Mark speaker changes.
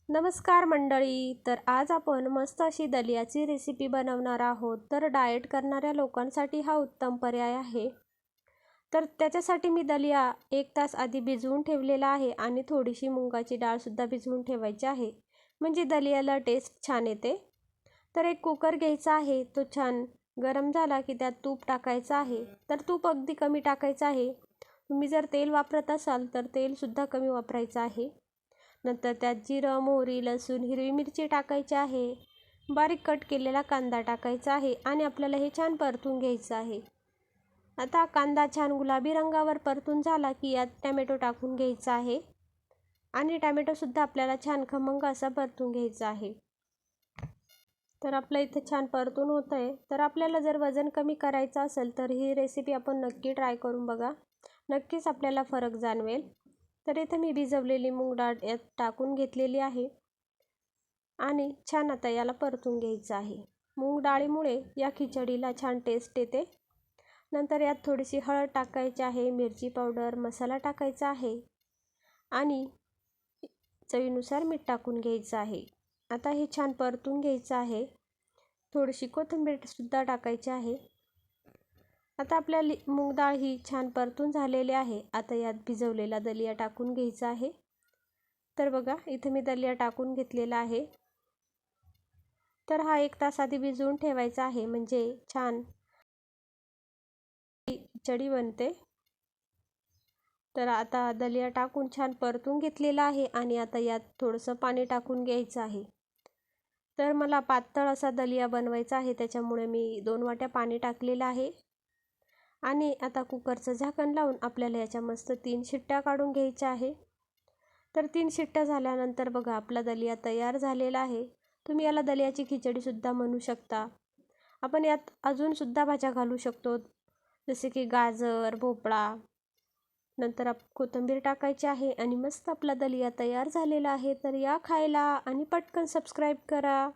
Speaker 1: नमस्कार मंडळी. तर आज आपण मस्त अशी दलियाची रेसिपी बनवणार आहोत. तर डाएट करणाऱ्या लोकांसाठी हा उत्तम पर्याय आहे. तर त्याच्यासाठी मी दलिया 1 तास आधी भिजवून ठेवलेला आहे आणि थोडीशी मुगाची डाळसुद्धा भिजवून ठेवायची आहे, म्हणजे दलियाला टेस्ट छान येते. तर एक कुकर घ्यायचा आहे, तो छान गरम झाला की त्यात तूप टाकायचं आहे. तर तूप अगदी कमी टाकायचं आहे. तुम्ही जर तेल वापरत असाल तर तेलसुद्धा कमी वापरायचं आहे. नंतर त्यात जिरं, मोहरी, लसूण, हिरवी मिरची टाकायची आहे. बारीक कट केलेला कांदा टाकायचा आहे आणि आपल्याला हे छान परतून घ्यायचं आहे. आता कांदा छान गुलाबी रंगावर परतून झाला की यात टोमॅटो टाकून घ्यायचा आहे आणि टोमॅटोसुद्धा आपल्याला छान खमंग असा परतून घ्यायचा आहे. तर आपलं इथे छान परतून होतं आहे. तर आपल्याला जर वजन कमी करायचं असेल तर ही रेसिपी आपण नक्की ट्राय करून बघा. नक्कीच आपल्याला फरक जाणवेल. तर इथे मी भिजवलेली मूग डाळ यात टाकून घेतलेली आहे आणि छान आता याला परतून घ्यायचं आहे. मूग डाळीमुळे या खिचडीला छान टेस्ट येते. नंतर यात थोडीशी हळद टाकायची आहे, मिरची पावडर, मसाला टाकायचा आहे आणि चवीनुसार मीठ टाकून घ्यायचं आहे. आता हे छान परतून घ्यायचं आहे. थोडीशी कोथिंबीरसुद्धा टाकायची आहे. आता आपल्याला मूग डाळ ही छान परतून झालेली आहे. आता यात भिजवलेला दलिया टाकून घ्यायचा आहे. तर बघा इथे मी दलिया टाकून घेतलेला आहे. तर हा 1 तास आधी भिजवून ठेवायचा आहे, म्हणजे छान खिचडी बनते. तर आता दलिया टाकून छान परतून घेतलेला आहे आणि आता यात थोडंसं पाणी टाकून घ्यायचं आहे. तर मला पातळ असा दलिया बनवायचा आहे, त्याच्यामुळे मी 2 वाट्या पाणी टाकलेलं आहे आणि आता कुकरचं झाकण लावून आपल्याला याच्या मस्त 3 शिट्ट्या काढून घ्यायच्या आहे. तर 3 शिट्ट्या झाल्यानंतर बघा आपला दलिया तयार झालेला आहे. तुम्ही याला दलियाची खिचडीसुद्धा म्हणू शकता. आपण यात अजूनसुद्धा भाज्या घालू शकतो, जसे की गाजर, भोपळा. नंतर कोथिंबीर टाकायची आहे आणि मस्त आपला दलिया तयार झालेला आहे. तर या खायला आणि पटकन सबस्क्राईब करा.